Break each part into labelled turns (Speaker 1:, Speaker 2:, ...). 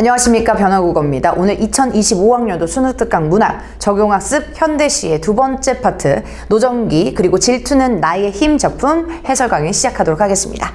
Speaker 1: 안녕하십니까, 변화국어입니다. 오늘 2025학년도 수능특강 문학 적용학습 현대시의 두 번째 파트 노정기 그리고 질투는 나의 힘 작품 해설 강의 시작하도록 하겠습니다.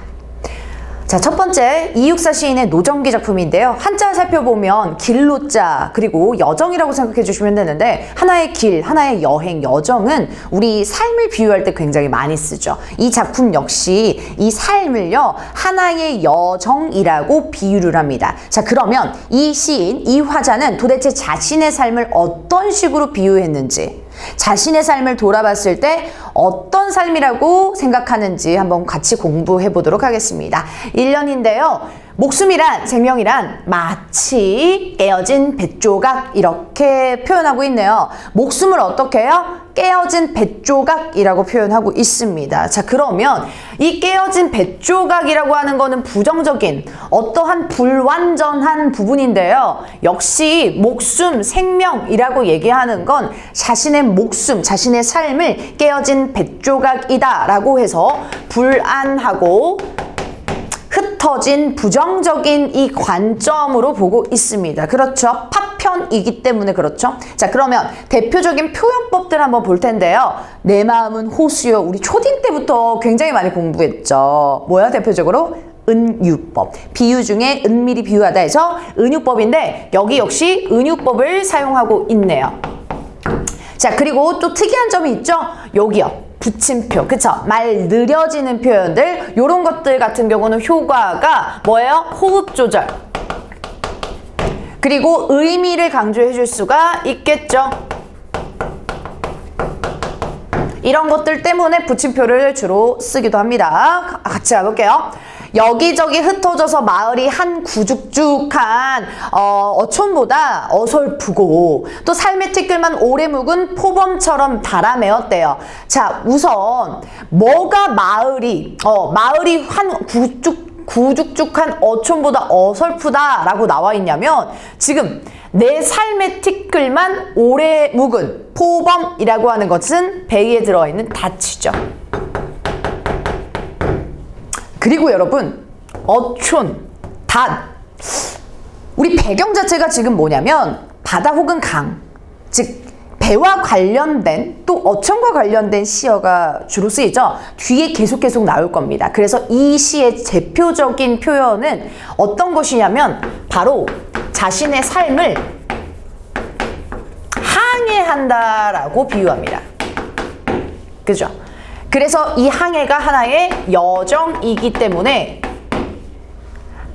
Speaker 1: 자, 첫 번째 이육사 시인의 노정기 작품인데요. 한자 살펴보면 길로자 그리고 여정이라고 생각해 주시면 되는데, 하나의 길, 하나의 여행, 여정은 우리 삶을 비유할 때 굉장히 많이 쓰죠. 이 작품 역시 이 삶을요, 하나의 여정이라고 비유를 합니다. 자, 그러면 이 시인, 이 화자는 도대체 자신의 삶을 어떤 식으로 비유했는지, 자신의 삶을 돌아봤을 때 어떤 삶이라고 생각하는지 한번 같이 공부해 보도록 하겠습니다. 1년인데요. 목숨이란, 생명이란 마치 깨어진 뱃조각, 이렇게 표현하고 있네요. 목숨을 어떻게 해요? 깨어진 뱃조각이라고 표현하고 있습니다. 자, 그러면 이 깨어진 뱃조각이라고 하는 거는 부정적인 어떠한 불완전한 부분인데요. 역시 목숨, 생명이라고 얘기하는 건 자신의 목숨, 자신의 삶을 깨어진 뱃조각이다 라고 해서 불안하고 흩어진 부정적인 이 관점으로 보고 있습니다. 그렇죠? 파편이기 때문에 그렇죠? 자, 그러면 대표적인 표현법들 한번 볼 텐데요. 내 마음은 호수요. 우리 초딩 때부터 굉장히 많이 공부했죠. 뭐야, 대표적으로? 은유법. 비유 중에 은밀히 비유하다 해서 은유법인데, 여기 역시 은유법을 사용하고 있네요. 자, 그리고 또 특이한 점이 있죠? 여기요. 붙임표, 그쵸? 말 느려지는 표현들, 요런 것들 같은 경우는 효과가 뭐예요? 호흡 조절. 그리고 의미를 강조해 줄 수가 있겠죠? 이런 것들 때문에 붙임표를 주로 쓰기도 합니다. 같이 가볼게요. 여기저기 흩어져서 마을이 한 구죽죽한 어촌보다 어설프고, 또 삶의 티끌만 오래 묵은 포범처럼 달아매었대요. 자, 우선 뭐가 마을이 한 구죽죽한 어촌보다 어설프다라고 나와 있냐면, 지금 내 삶의 티끌만 오래 묵은 포범이라고 하는 것은 배에 들어있는 닷이죠. 그리고 여러분, 어촌, 닷, 우리 배경 자체가 지금 뭐냐면 바다 혹은 강, 즉 배와 관련된, 또 어촌과 관련된 시어가 주로 쓰이죠. 뒤에 계속 나올 겁니다. 그래서 이 시의 대표적인 표현은 어떤 것이냐면 바로 자신의 삶을 항해한다라고 비유합니다. 그죠? 그래서 이 항해가 하나의 여정이기 때문에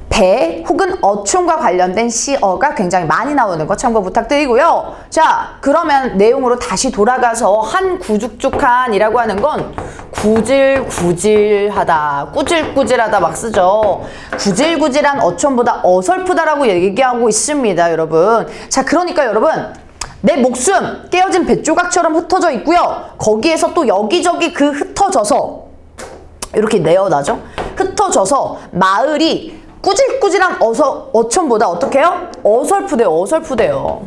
Speaker 1: 배 혹은 어촌과 관련된 시어가 굉장히 많이 나오는 거 참고 부탁드리고요. 자, 그러면 내용으로 다시 돌아가서 한 구죽죽한이라고 하는 건 구질구질하다, 꾸질꾸질하다 막 쓰죠. 구질구질한 어촌보다 어설프다라고 얘기하고 있습니다, 여러분. 자, 그러니까 여러분, 내 목숨 깨어진 뱃조각처럼 흩어져 있고요. 거기에서 또 여기저기 그 흩어져서 이렇게 내어나죠. 흩어져서 마을이 꾸질꾸질한 어촌보다 어떻게 해요? 어설프대요.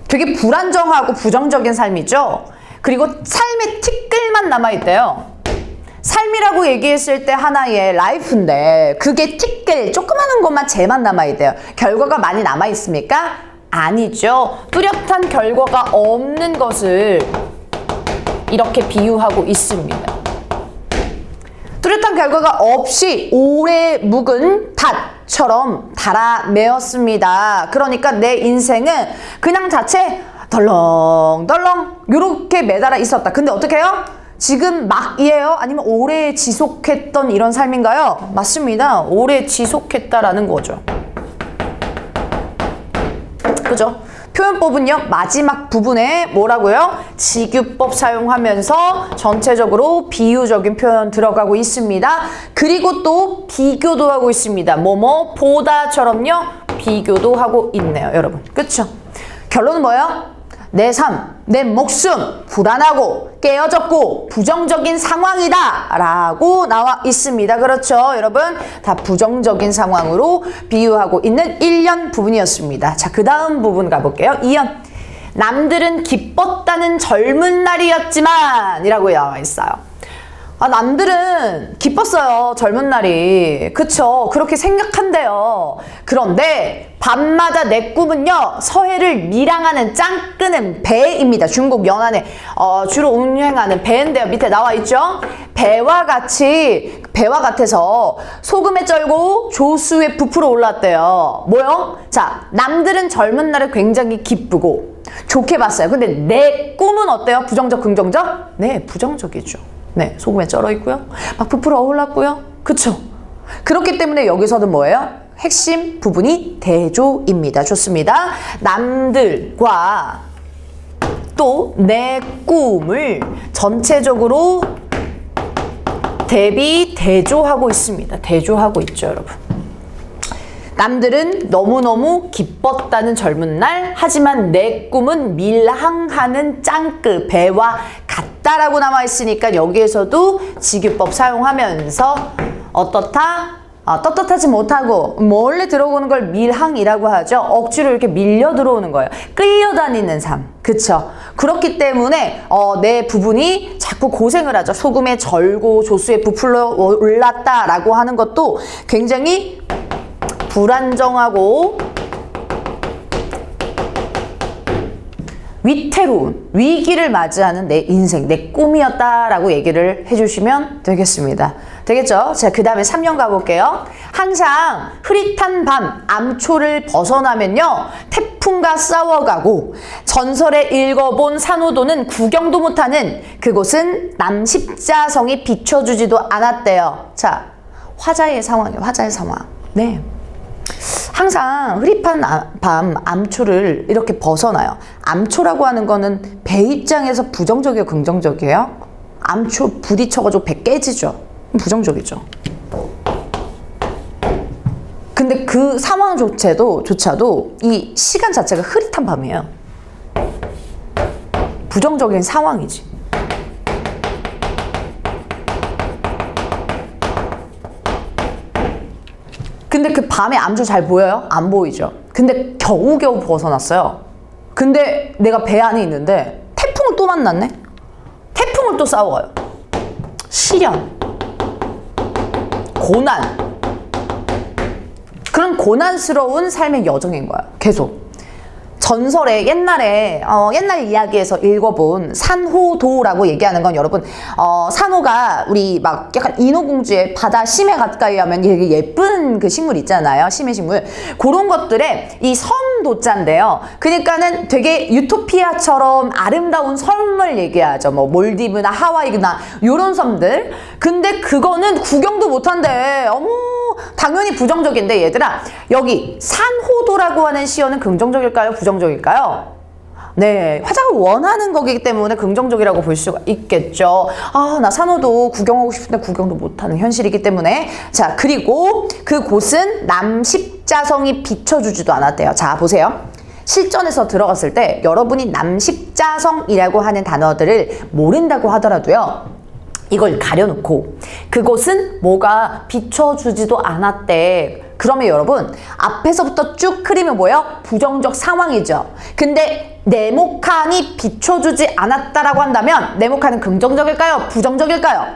Speaker 1: 되게 불안정하고 부정적인 삶이죠. 그리고 삶의 티끌만 남아있대요. 삶이라고 얘기했을 때 하나의 라이프인데, 그게 티끌, 조그마한 것만 쟤만 남아있대요. 결과가 많이 남아있습니까? 아니죠. 뚜렷한 결과가 없는 것을 이렇게 비유하고 있습니다. 뚜렷한 결과가 없이 오래 묵은 닷처럼 달아매었습니다. 그러니까 내 인생은 그냥 자체 덜렁덜렁 이렇게 매달아 있었다. 근데 어떻게 해요? 지금 막이에요? 아니면 오래 지속했던 이런 삶인가요? 맞습니다. 오래 지속했다라는 거죠. 그죠? 표현법은요, 마지막 부분에 뭐라고요? 직유법 사용하면서 전체적으로 비유적인 표현 들어가고 있습니다. 그리고 또 비교도 하고 있습니다. 뭐뭐 보다처럼요, 비교도 하고 있네요, 여러분. 그쵸? 결론은 뭐예요? 내 삶, 내 목숨, 불안하고 깨어졌고 부정적인 상황이다 라고 나와 있습니다. 그렇죠, 여러분? 다 부정적인 상황으로 비유하고 있는 1년 부분이었습니다. 자, 그 다음 부분 가볼게요. 2연. 남들은 기뻤다는 젊은 날이었지만 이라고 나와 있어요. 남들은 기뻤어요. 젊은 날이. 그쵸? 그렇게 생각한대요. 그런데 밤마다 내 꿈은요. 서해를 밀항하는 짱끄는 배입니다. 중국 연안에 주로 운행하는 배인데요. 밑에 나와 있죠? 배와 같아서 소금에 쩔고 조수에 부풀어 올랐대요. 뭐요? 자, 남들은 젊은 날을 굉장히 기쁘고 좋게 봤어요. 근데 내 꿈은 어때요? 부정적, 긍정적? 네, 부정적이죠. 네, 소금에 쩔어 있고요. 막 부풀어 올랐고요. 그쵸? 그렇기 때문에 여기서는 뭐예요? 핵심 부분이 대조입니다. 좋습니다. 남들과 또 내 꿈을 전체적으로 대조하고 있습니다. 대조하고 있죠, 여러분. 남들은 너무너무 기뻤다는 젊은 날, 하지만 내 꿈은 밀항하는 짱끄 배와 같다라고 나와 있으니까 여기에서도 직유법 사용하면서 어떻다? 떳떳하지 못하고 몰래 들어오는 걸 밀항이라고 하죠. 억지로 이렇게 밀려 들어오는 거예요. 끌려다니는 삶. 그쵸? 그렇기 때문에 내 부분이 자꾸 고생을 하죠. 소금에 절고 조수에 부풀러 올랐다라고 하는 것도 굉장히 불안정하고 위태로운 위기를 맞이하는 내 인생, 내 꿈이었다라고 얘기를 해주시면 되겠습니다. 되겠죠? 자, 그 다음에 3년 가볼게요. 항상 흐릿한 밤 암초를 벗어나면요. 태풍과 싸워가고 전설에 읽어본 산호도는 구경도 못하는 그곳은 남십자성이 비춰주지도 않았대요. 자, 화자의 상황이에요. 화자의 상황. 네. 항상 흐릿한 밤 암초를 이렇게 벗어나요. 암초라고 하는 거는 배 입장에서 부정적이에요, 긍정적이에요? 암초 부딪혀가지고 배 깨지죠. 부정적이죠. 근데 그 상황조차도 이 시간 자체가 흐릿한 밤이에요. 부정적인 상황이지. 근데 그 밤에 암초 잘 보여요? 안 보이죠? 근데 겨우겨우 벗어났어요. 근데 내가 배 안에 있는데 태풍을 또 만났네? 태풍을 또 싸워요. 시련, 고난, 그런 고난스러운 삶의 여정인 거야. 계속. 전설에 옛날 이야기에서 읽어본 산호도라고 얘기하는 건 여러분 산호가 우리 막 약간 인어공주의 바다 심해 가까이 하면 되게 예쁜 그 식물 있잖아요. 심해 식물. 그런 것들의 이 섬도자인데요. 그러니까는 되게 유토피아처럼 아름다운 섬을 얘기하죠. 뭐 몰디브나 하와이나 요런 섬들. 근데 그거는 구경도 못한대. 어머, 당연히 부정적인데 얘들아, 여기 산호도라고 하는 시어는 긍정적일까요? 부정적일까요? 네, 화자가 원하는 거기 때문에 긍정적이라고 볼 수가 있겠죠. 나 산호도 구경하고 싶은데 구경도 못하는 현실이기 때문에. 자, 그리고 그곳은 남십자성이 비춰주지도 않았대요. 자, 보세요. 실전에서 들어갔을 때 여러분이 남십자성이라고 하는 단어들을 모른다고 하더라도요, 이걸 가려놓고 그곳은 뭐가 비춰주지도 않았대. 그러면 여러분 앞에서부터 쭉 흐리면 뭐예요? 부정적 상황이죠. 근데 네모칸이 비춰주지 않았다라고 한다면 네모칸은 긍정적일까요? 부정적일까요?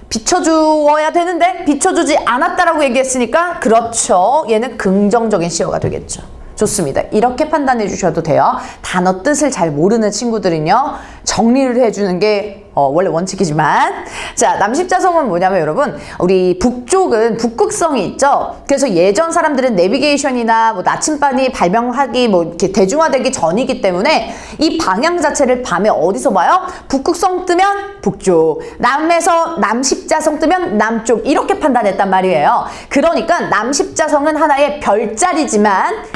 Speaker 1: 비춰주어야 되는데 비춰주지 않았다라고 얘기했으니까 그렇죠. 얘는 긍정적인 시어가 되겠죠. 좋습니다. 이렇게 판단해 주셔도 돼요. 단어 뜻을 잘 모르는 친구들은요, 정리를 해주는 게 원래 원칙이지만. 자, 남십자성은 뭐냐면 여러분, 우리 북쪽은 북극성이 있죠. 그래서 예전 사람들은 내비게이션이나 뭐 나침반이 발명하기 뭐 이렇게 대중화되기 전이기 때문에 이 방향 자체를 밤에 어디서 봐요? 북극성 뜨면 북쪽, 남에서 남십자성 뜨면 남쪽, 이렇게 판단했단 말이에요. 그러니까 남십자성은 하나의 별자리지만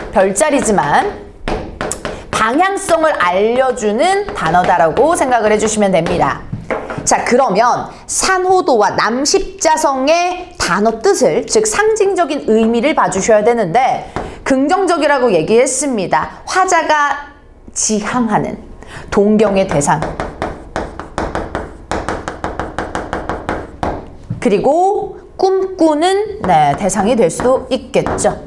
Speaker 1: 방향성을 알려주는 단어다라고 생각을 해주시면 됩니다. 자, 그러면 산호도와 남십자성의 단어 뜻을, 즉 상징적인 의미를 봐주셔야 되는데, 긍정적이라고 얘기했습니다. 화자가 지향하는 동경의 대상, 그리고 꿈꾸는 대상이 될 수도 있겠죠.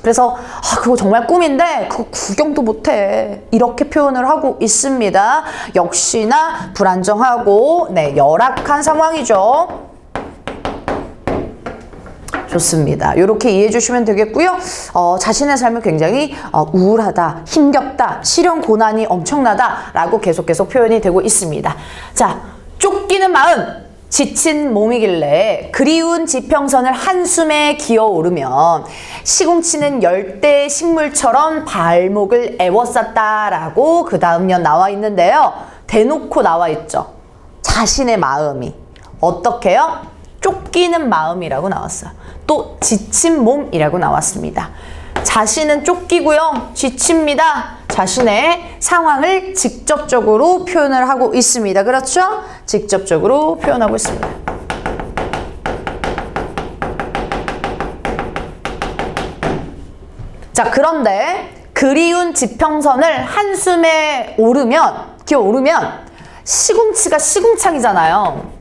Speaker 1: 그래서 그거 정말 꿈인데 그거 구경도 못해. 이렇게 표현을 하고 있습니다. 역시나 불안정하고 네, 열악한 상황이죠. 좋습니다. 이렇게 이해해 주시면 되겠고요. 자신의 삶은 굉장히 우울하다, 힘겹다, 시련 고난이 엄청나다 라고 계속 표현이 되고 있습니다. 자, 쫓기는 마음, 지친 몸이길래 그리운 지평선을 한숨에 기어오르면 시궁치는 열대 식물처럼 발목을 에워쌌다라고 그 다음 년 나와 있는데요. 대놓고 나와 있죠. 자신의 마음이 어떻게요? 쫓기는 마음이라고 나왔어요. 또 지친 몸이라고 나왔습니다. 자신은 쫓기고요. 지칩니다. 자신의 상황을 직접적으로 표현을 하고 있습니다. 그렇죠? 직접적으로 표현하고 있습니다. 자, 그런데 그리운 지평선을 한숨에 기어오르면 시궁치가 시궁창이잖아요.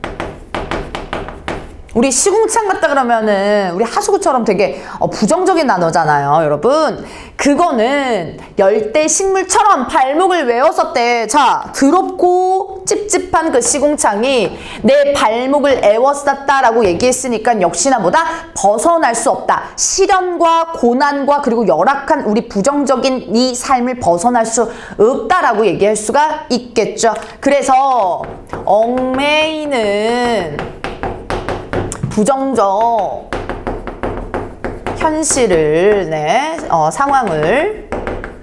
Speaker 1: 우리 시궁창 같다 그러면은 우리 하수구처럼 되게 부정적인 단어잖아요, 여러분. 그거는 열대 식물처럼 발목을 외웠었대. 자, 더럽고 찝찝한 그 시궁창이 내 발목을 에워쌌다라고 얘기했으니까 역시나 뭐다? 벗어날 수 없다. 시련과 고난과 그리고 열악한 우리 부정적인 이 삶을 벗어날 수 없다라고 얘기할 수가 있겠죠. 그래서 얽매이는 부정적 현실을 상황을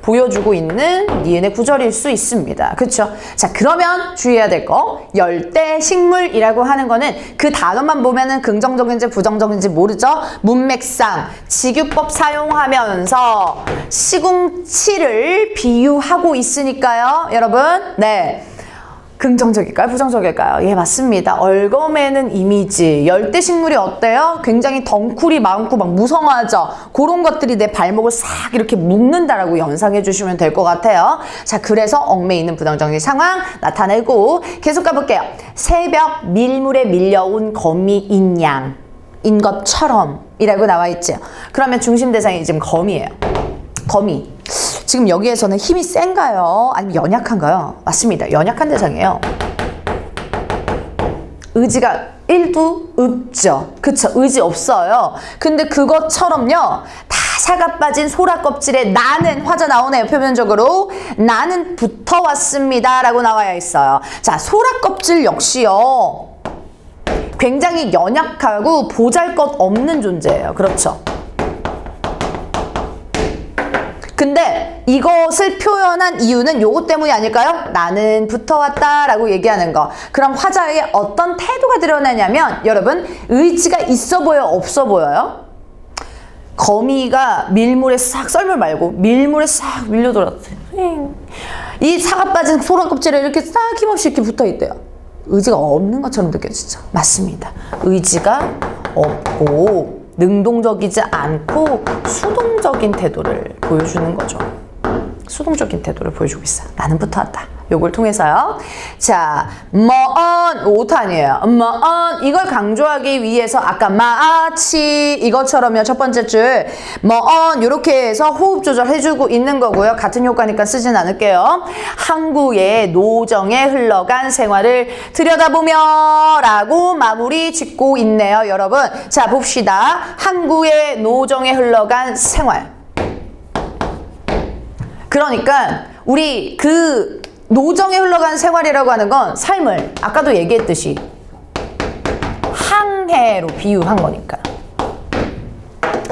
Speaker 1: 보여주고 있는 니은의 구절일 수 있습니다. 그렇죠? 자, 그러면 주의해야 될 거, 열대 식물이라고 하는 거는 그 단어만 보면은 긍정적인지 부정적인지 모르죠? 문맥상 직유법 사용하면서 시궁치를 비유하고 있으니까요, 여러분. 네. 긍정적일까요? 부정적일까요? 예, 맞습니다. 얽어매는 이미지. 열대식물이 어때요? 굉장히 덩쿨이 많고 막 무성하죠? 그런 것들이 내 발목을 싹 이렇게 묶는다라고 연상해 주시면 될 것 같아요. 자, 그래서 얽매이는 부정적인 상황 나타내고 계속 가볼게요. 새벽 밀물에 밀려온 거미인 양인 것처럼 이라고 나와 있죠. 그러면 중심 대상이 지금 거미예요. 거미. 지금 여기에서는 힘이 센가요? 아니면 연약한가요? 맞습니다. 연약한 대상이에요. 의지가 1도 없죠. 그쵸? 의지 없어요. 근데 그것처럼요. 다 사가 빠진 소라 껍질에 나는 화자 나오네요. 표면적으로. 나는 붙어왔습니다. 라고 나와 있어요. 자, 소라 껍질 역시요. 굉장히 연약하고 보잘것없는 존재예요. 그렇죠? 근데 이것을 표현한 이유는 요것 때문이 아닐까요? 나는 붙어왔다 라고 얘기하는 거. 그럼 화자의 어떤 태도가 드러나냐면 여러분, 의지가 있어 보여, 없어 보여요? 거미가 밀물에 싹, 썰물 말고 밀물에 싹 밀려들었어요. 이 사가 빠진 소라 껍질에 이렇게 싹 힘없이 이렇게 붙어있대요. 의지가 없는 것처럼 느껴지죠? 맞습니다. 의지가 없고 능동적이지 않고 수동적인 태도를 보여주는 거죠. 수동적인 태도를 보여주고 있어요. 나는 붙어왔다. 요걸 통해서요. 자, 먼 5탄이에요. 먼 이걸 강조하기 위해서 아까 마치 이것처럼요. 첫 번째 줄 먼 이렇게 해서 호흡 조절해주고 있는 거고요. 같은 효과니까 쓰진 않을게요. 항구의 노정에 흘러간 생활을 들여다보며 라고 마무리 짓고 있네요. 여러분, 자 봅시다. 항구의 노정에 흘러간 생활. 그러니까 우리 그 노정에 흘러간 생활이라고 하는 건 삶을 아까도 얘기했듯이 항해로 비유한 거니까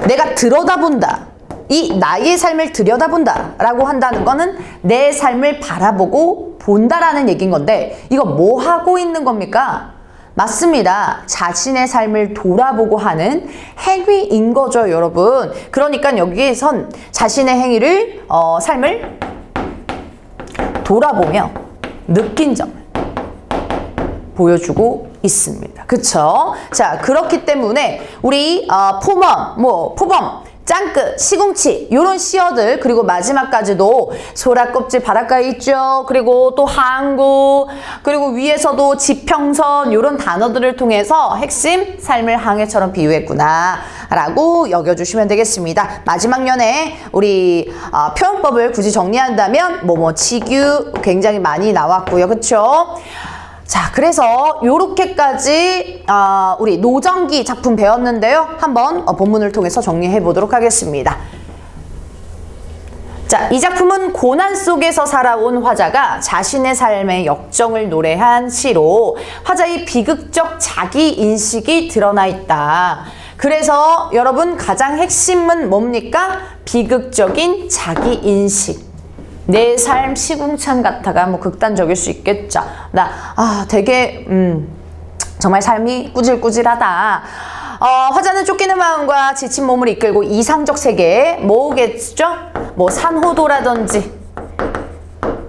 Speaker 1: 내가 들여다본다. 이 나의 삶을 들여다본다 라고 한다는 거는 내 삶을 바라보고 본다라는 얘기인 건데 이거 뭐 하고 있는 겁니까? 맞습니다. 자신의 삶을 돌아보고 하는 행위인 거죠, 여러분. 그러니까 여기에선 자신의 행위를, 삶을 돌아보며 느낀 점을 보여주고 있습니다. 그쵸? 자, 그렇기 때문에 우리 포범, 짱끝, 시궁치 요런 시어들 그리고 마지막까지도 소라 껍질 바닷가에 있죠. 그리고 또 항구 그리고 위에서도 지평선 요런 단어들을 통해서 핵심 삶을 항해처럼 비유했구나 라고 여겨주시면 되겠습니다. 마지막 년에 우리 표현법을 굳이 정리한다면 뭐뭐 치규 굉장히 많이 나왔고요. 그쵸? 자, 그래서 요렇게까지 우리 노정기 작품 배웠는데요. 한번 본문을 통해서 정리해 보도록 하겠습니다. 자, 이 작품은 고난 속에서 살아온 화자가 자신의 삶의 역정을 노래한 시로 화자의 비극적 자기인식이 드러나 있다. 그래서 여러분 가장 핵심은 뭡니까? 비극적인 자기인식. 내 삶 시궁창 같아가 뭐 극단적일 수 있겠죠. 되게 정말 삶이 꾸질꾸질하다. 화자는 쫓기는 마음과 지친 몸을 이끌고 이상적 세계에 뭐겠죠? 뭐 산호도라든지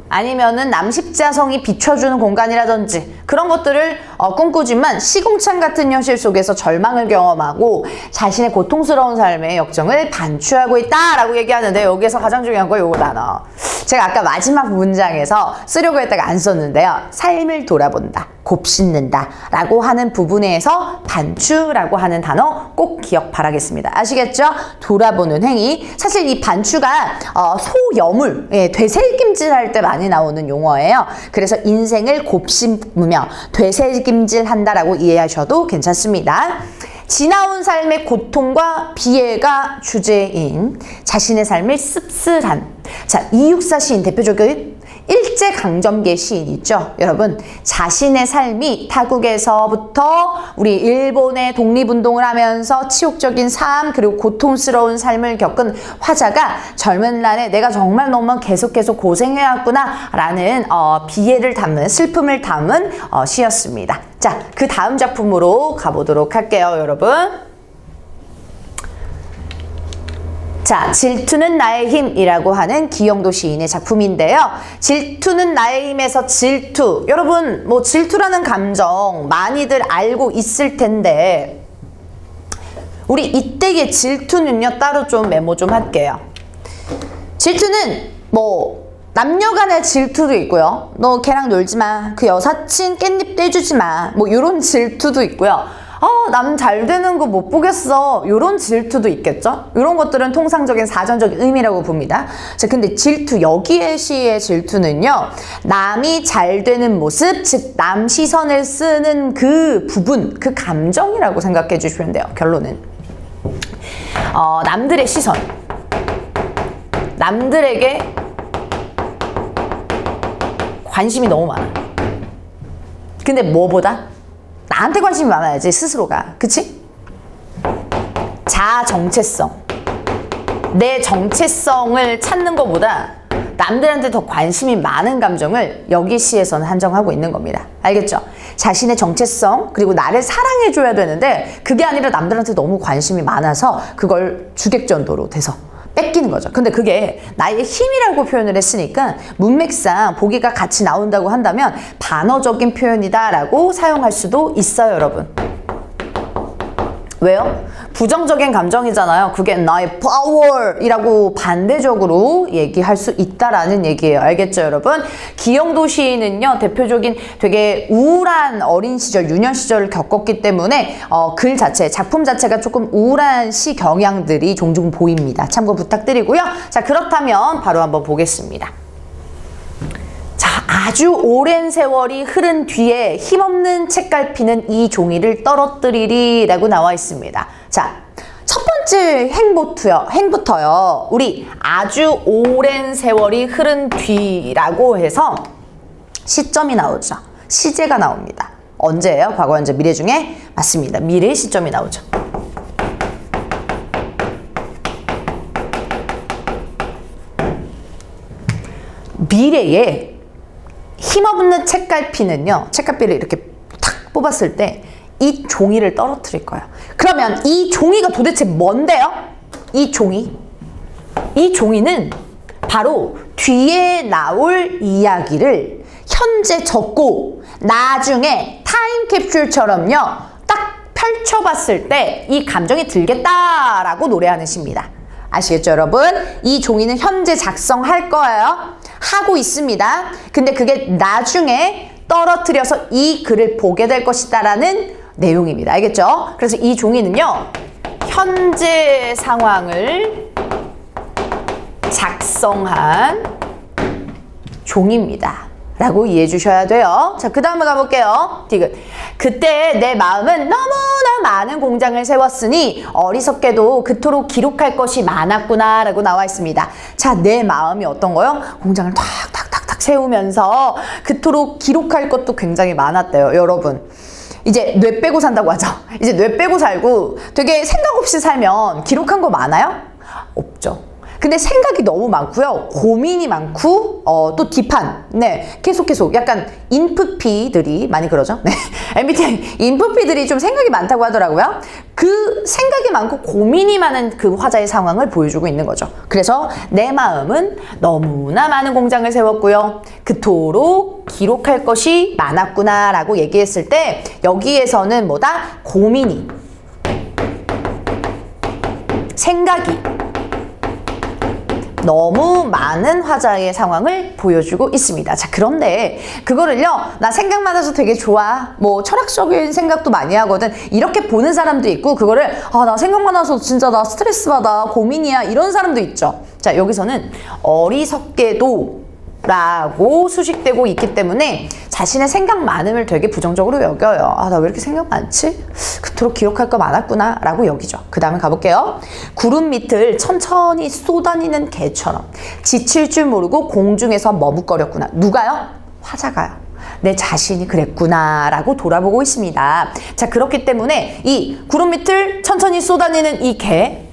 Speaker 1: 아니면은 남십자성이 비춰주는 공간이라든지 그런 것들을 꿈꾸지만 시궁창 같은 현실 속에서 절망을 경험하고 자신의 고통스러운 삶의 역정을 반추하고 있다라고 얘기하는데 여기에서 가장 중요한 거 요거 단어. 제가 아까 마지막 문장에서 쓰려고 했다가 안 썼는데요. 삶을 돌아본다, 곱씹는다 라고 하는 부분에서 반추라고 하는 단어 꼭 기억 바라겠습니다. 아시겠죠? 돌아보는 행위. 사실 이 반추가 소여물, 되새김질할 때 많이 나오는 용어예요. 그래서 인생을 곱씹으며 되새김질한다라고 이해하셔도 괜찮습니다. 지나온 삶의 고통과 비애가 주제인 자신의 삶을 씁쓸한 이육사 시인 대표적인 일제강점기 시인 있죠. 여러분 자신의 삶이 타국에서부터 우리 일본의 독립운동을 하면서 치욕적인 삶 그리고 고통스러운 삶을 겪은 화자가 젊은 날에 내가 정말 너무 계속 고생해왔구나 라는 비애를 담은 슬픔을 담은 시였습니다. 자, 그 다음 작품으로 가보도록 할게요, 여러분. 자, 질투는 나의 힘이라고 하는 기영도 시인의 작품인데요. 질투는 나의 힘에서 질투. 여러분, 뭐 질투라는 감정 많이들 알고 있을 텐데 우리 이때의 질투는요, 따로 좀 메모 좀 할게요. 질투는 뭐 남녀 간의 질투도 있고요. 너 걔랑 놀지 마. 그 여사친 깻잎 떼주지 마. 뭐 이런 질투도 있고요. 남 잘 되는 거 못 보겠어. 이런 질투도 있겠죠? 이런 것들은 통상적인 사전적인 의미라고 봅니다. 자, 근데 질투, 여기에 시의 질투는요, 남이 잘 되는 모습, 즉, 남 시선을 쓰는 그 부분, 그 감정이라고 생각해 주시면 돼요. 결론은. 남들의 시선. 남들에게 관심이 너무 많아. 근데 뭐보다? 나한테 관심이 많아야지, 스스로가. 그치? 자아 정체성. 내 정체성을 찾는 것보다 남들한테 더 관심이 많은 감정을 여기 시에서는 한정하고 있는 겁니다. 알겠죠? 자신의 정체성, 그리고 나를 사랑해줘야 되는데 그게 아니라 남들한테 너무 관심이 많아서 그걸 주객전도로 돼서 뺏기는 거죠. 근데 그게 나의 힘이라고 표현을 했으니까 문맥상 보기가 같이 나온다고 한다면 반어적인 표현이다라고 사용할 수도 있어요, 여러분. 왜요? 부정적인 감정이잖아요. 그게 나의 파워이라고 반대적으로 얘기할 수 있다라는 얘기예요. 알겠죠, 여러분? 기영도 시인은요, 대표적인 되게 우울한 어린 시절, 유년 시절을 겪었기 때문에 글 자체, 작품 자체가 조금 우울한 시 경향들이 종종 보입니다. 참고 부탁드리고요. 자, 그렇다면 바로 한번 보겠습니다. 자, 아주 오랜 세월이 흐른 뒤에 힘없는 책갈피는 이 종이를 떨어뜨리리 라고 나와 있습니다. 자, 첫 번째 행부터요. 우리 아주 오랜 세월이 흐른 뒤라고 해서 시점이 나오죠. 시제가 나옵니다. 언제예요? 과거, 현재, 미래 중에? 맞습니다. 미래의 시점이 나오죠. 미래에 힘없는 책갈피는요, 책갈피를 이렇게 탁 뽑았을 때 이 종이를 떨어뜨릴 거예요. 그러면 이 종이가 도대체 뭔데요? 이 종이는 바로 뒤에 나올 이야기를 현재 적고 나중에 타임캡슐처럼요 딱 펼쳐봤을 때 이 감정이 들겠다라고 노래하는 시입니다. 아시겠죠, 여러분? 이 종이는 현재 작성할 거예요. 하고 있습니다. 근데 그게 나중에 떨어뜨려서 이 글을 보게 될 것이다라는 내용입니다. 알겠죠? 그래서 이 종이는요, 현재 상황을 작성한 종입니다. 라고 이해해 주셔야 돼요. 자, 그 다음에 가볼게요. 디귿. 그때 내 마음은 너무나 많은 공장을 세웠으니 어리석게도 그토록 기록할 것이 많았구나 라고 나와 있습니다. 자, 내 마음이 어떤 거요? 공장을 탁탁탁탁 세우면서 그토록 기록할 것도 굉장히 많았대요. 여러분, 이제 뇌 빼고 산다고 하죠. 이제 뇌 빼고 살고 되게 생각 없이 살면 기록한 거 많아요? 없죠. 근데 생각이 너무 많고요. 고민이 많고 또 딥한, 네, 계속 약간 인프피들이 많이 그러죠. 네, MBTI 인프피들이 좀 생각이 많다고 하더라고요. 그 생각이 많고 고민이 많은 그 화자의 상황을 보여주고 있는 거죠. 그래서 내 마음은 너무나 많은 공장을 세웠고요. 그토록 기록할 것이 많았구나 라고 얘기했을 때 여기에서는 뭐다? 고민이, 생각이 너무 많은 화자의 상황을 보여주고 있습니다. 자, 그런데 그거를요, 나 생각 많아서 되게 좋아, 뭐 철학적인 생각도 많이 하거든, 이렇게 보는 사람도 있고, 그거를 나 생각 많아서 진짜 나 스트레스 받아, 고민이야, 이런 사람도 있죠. 자, 여기서는 어리석게도 라고 수식되고 있기 때문에 자신의 생각 많음을 되게 부정적으로 여겨요. 나 왜 이렇게 생각 많지? 그토록 기록할 거 많았구나 라고 여기죠. 그 다음에 가볼게요. 구름 밑을 천천히 쏘다니는 개처럼 지칠 줄 모르고 공중에서 머뭇거렸구나. 누가요? 화자가요. 내 자신이 그랬구나 라고 돌아보고 있습니다. 자, 그렇기 때문에 이 구름 밑을 천천히 쏘다니는 이 개,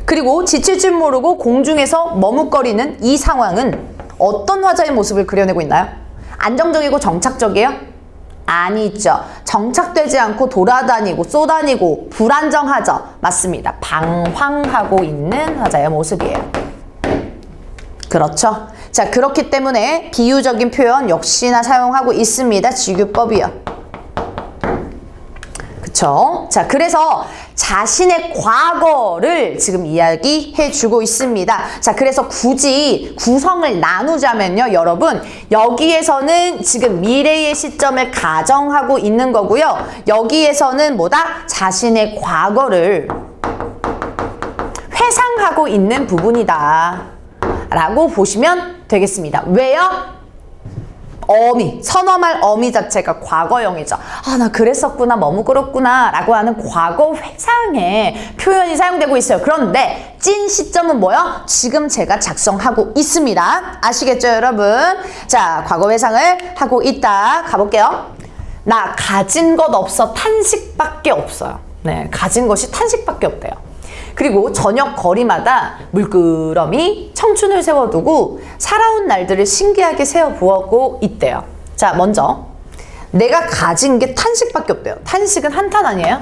Speaker 1: 그리고 지칠 줄 모르고 공중에서 머뭇거리는 이 상황은 어떤 화자의 모습을 그려내고 있나요? 안정적이고 정착적이에요? 아니죠. 정착되지 않고 돌아다니고 쏘다니고 불안정하죠. 맞습니다. 방황하고 있는 화자의 모습이에요. 그렇죠. 자, 그렇기 때문에 비유적인 표현 역시나 사용하고 있습니다. 지규법이요. 그쵸? 자, 그래서 자신의 과거를 지금 이야기해 주고 있습니다. 자, 그래서 굳이 구성을 나누자면요, 여러분, 여기에서는 지금 미래의 시점을 가정하고 있는 거고요. 여기에서는 뭐다? 자신의 과거를 회상하고 있는 부분이다 라고 보시면 되겠습니다. 왜요? 어미, 선어말 어미 자체가 과거형이죠. 나 그랬었구나, 머뭇거렸구나 라고 하는 과거 회상의 표현이 사용되고 있어요. 그런데 찐 시점은 뭐요? 지금 제가 작성하고 있습니다. 아시겠죠, 여러분? 자, 과거 회상을 하고 있다. 가볼게요. 나 가진 것 없어 탄식밖에 없어요. 네, 가진 것이 탄식밖에 없대요. 그리고 저녁 거리마다 물끄러미 청춘을 세워두고 살아온 날들을 신기하게 세어보고 있대요. 자, 먼저 내가 가진 게 탄식밖에 없대요. 탄식은 한탄 아니에요?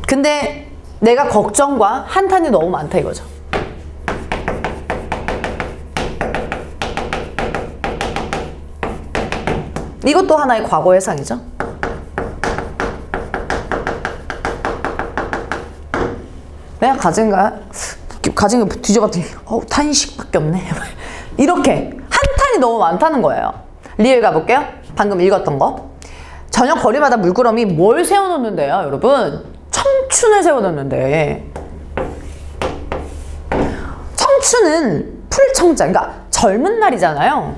Speaker 1: 근데 내가 걱정과 한탄이 너무 많다 이거죠. 이것도 하나의 과거 회상이죠. 내가 가진 게 뒤져봤더니 탄식밖에 없네. 이렇게 한탄이 너무 많다는 거예요. 리을 가볼게요. 방금 읽었던 거. 저녁 거리마다 물끄러미 뭘 세워놓는데요, 여러분? 청춘을 세워놓는데. 청춘은 풀청자, 그러니까 젊은 날이잖아요.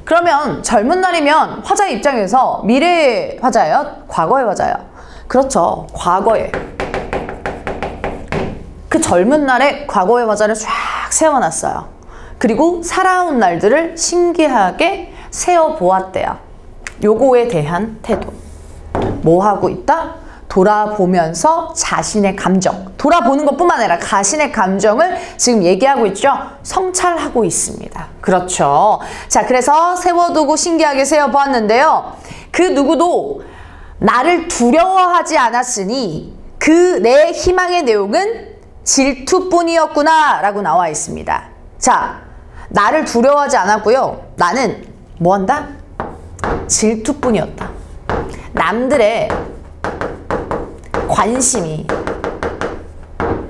Speaker 1: 그러면 젊은 날이면 화자의 입장에서 미래의 화자예요? 과거의 화자예요? 그렇죠. 과거에. 그 젊은 날에 과거의 화자를 쫙 세워놨어요. 그리고 살아온 날들을 신기하게 세어보았대요. 요거에 대한 태도. 뭐 하고 있다? 돌아보면서 자신의 감정. 돌아보는 것뿐만 아니라 자신의 감정을 지금 얘기하고 있죠. 성찰하고 있습니다. 그렇죠. 자, 그래서 세워두고 신기하게 세어보았는데요. 그 누구도 나를 두려워하지 않았으니 그 내 희망의 내용은 질투뿐이었구나 라고 나와 있습니다. 자, 나를 두려워하지 않았고요. 나는 뭐 한다? 질투뿐이었다. 남들의 관심이,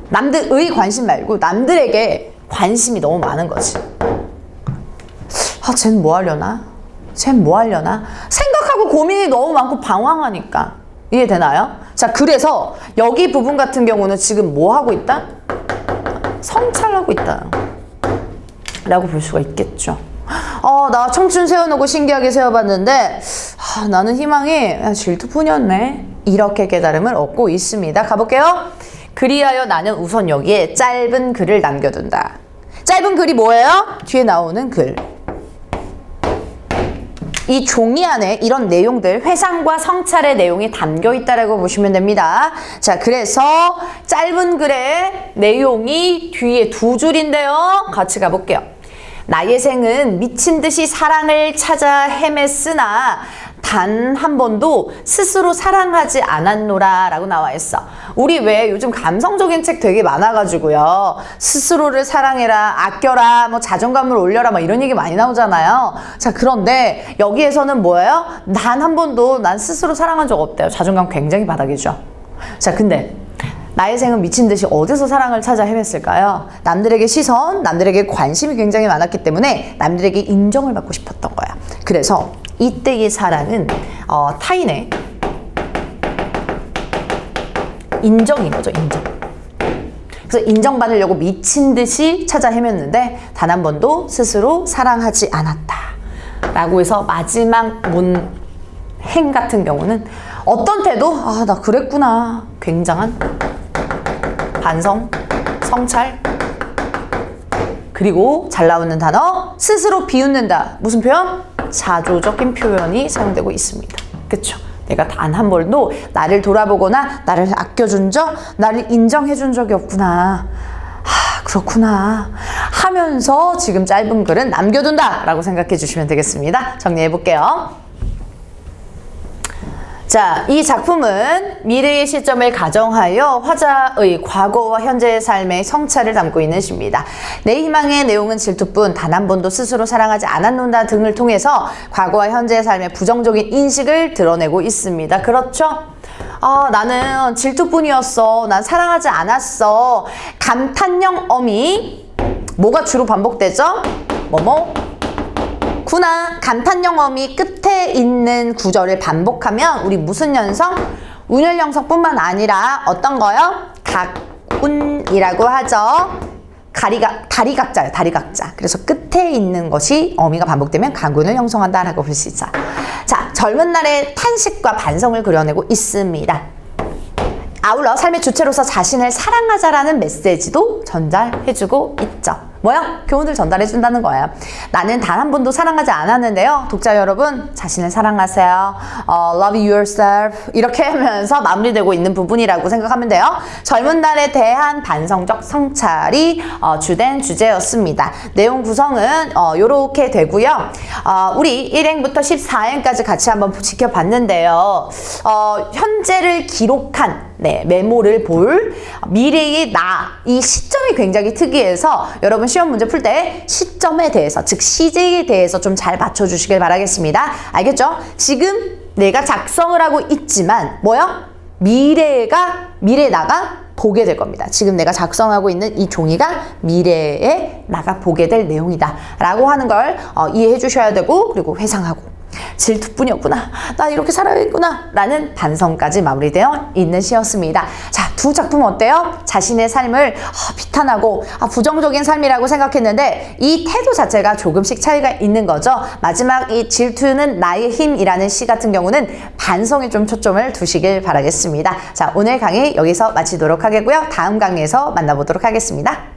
Speaker 1: 남들의 관심 말고 남들에게 관심이 너무 많은 거지. 아, 쟤는 뭐 하려나? 쟤는 뭐 하려나? 생각하고 고민이 너무 많고 방황하니까. 이해되나요? 자, 그래서 여기 부분 같은 경우는 지금 뭐 하고 있다? 성찰하고 있다 라고 볼 수가 있겠죠. 나 청춘 세워놓고 신기하게 세워봤는데 나는 희망이 질투뿐이었네, 이렇게 깨달음을 얻고 있습니다. 가볼게요. 그리하여 나는 우선 여기에 짧은 글을 남겨둔다. 짧은 글이 뭐예요? 뒤에 나오는 글. 이 종이 안에 이런 내용들, 회상과 성찰의 내용이 담겨 있다라고 보시면 됩니다. 자, 그래서 짧은 글의 내용이 뒤에 두 줄인데요. 같이 가볼게요. 나의 생은 미친 듯이 사랑을 찾아 헤맸으나 단 한 번도 스스로 사랑하지 않았노라 라고 나와 있어. 우리 왜 요즘 감성적인 책 되게 많아가지고요, 스스로를 사랑해라, 아껴라, 뭐 자존감을 올려라, 막 이런 얘기 많이 나오잖아요. 자, 그런데 여기에서는 뭐예요? 단 한 번도 난 스스로 사랑한 적 없대요. 자존감 굉장히 바닥이죠. 자, 근데 나의 생은 미친 듯이 어디서 사랑을 찾아 헤맸을까요? 남들에게 시선, 남들에게 관심이 굉장히 많았기 때문에 남들에게 인정을 받고 싶었던 거야. 그래서 이때의 사랑은 타인의 인정인 거죠, 인정. 그래서 인정받으려고 미친 듯이 찾아 헤맸는데 단 한 번도 스스로 사랑하지 않았다 라고 해서 마지막 문행 같은 경우는 어떤 태도? 나 그랬구나. 굉장한 반성, 성찰, 그리고 잘 나오는 단어 스스로 비웃는다. 무슨 표현? 자조적인 표현이 사용되고 있습니다. 그쵸? 내가 단 한 번도 나를 돌아보거나 나를 아껴준 적, 나를 인정해준 적이 없구나. 그렇구나 하면서 지금 짧은 글은 남겨둔다 라고 생각해 주시면 되겠습니다. 정리해 볼게요. 자, 이 작품은 미래의 시점을 가정하여 화자의 과거와 현재의 삶의 성찰을 담고 있는 시입니다. 내 희망의 내용은 질투뿐 단 한 번도 스스로 사랑하지 않았노라 등을 통해서 과거와 현재의 삶의 부정적인 인식을 드러내고 있습니다. 그렇죠? 나는 질투뿐이었어. 난 사랑하지 않았어. 감탄형 어미 뭐가 주로 반복되죠? 뭐뭐 구나. 감탄형 어미 끝에 있는 구절을 반복하면 우리 무슨 연성? 운율 형성뿐만 아니라 어떤 거요? 각운이라고 하죠. 다리각자예요. 다리각자. 그래서 끝에 있는 것이 어미가 반복되면 각운을 형성한다라고 볼 수 있죠. 자, 젊은 날의 탄식과 반성을 그려내고 있습니다. 아울러 삶의 주체로서 자신을 사랑하자라는 메시지도 전달해주고 있죠. 뭐요? 교훈을 전달해준다는 거예요. 나는 단 한 번도 사랑하지 않았는데요. 독자 여러분, 자신을 사랑하세요. Love yourself. 이렇게 하면서 마무리되고 있는 부분이라고 생각하면 돼요. 젊은 날에 대한 반성적 성찰이 주된 주제였습니다. 내용 구성은 요렇게 되고요. 우리 1행부터 14행까지 같이 한번 지켜봤는데요. 현재를 기록한 메모를 볼 미래의 나, 이 시점이 굉장히 특이해서 여러분 시험 문제 풀 때 시점에 대해서, 즉 시제에 대해서 좀 잘 맞춰주시길 바라겠습니다. 알겠죠? 지금 내가 작성을 하고 있지만 뭐요? 미래 나가 보게 될 겁니다. 지금 내가 작성하고 있는 이 종이가 미래에 나가 보게 될 내용이다 라고 하는 걸 이해해 주셔야 되고, 그리고 회상하고 질투뿐이었구나, 나 이렇게 살아야겠구나 라는 반성까지 마무리되어 있는 시였습니다. 자, 두 작품 어때요? 자신의 삶을 비탄하고 부정적인 삶이라고 생각했는데 이 태도 자체가 조금씩 차이가 있는 거죠. 마지막 이 질투는 나의 힘이라는 시 같은 경우는 반성에 좀 초점을 두시길 바라겠습니다. 자, 오늘 강의 여기서 마치도록 하겠고요. 다음 강의에서 만나보도록 하겠습니다.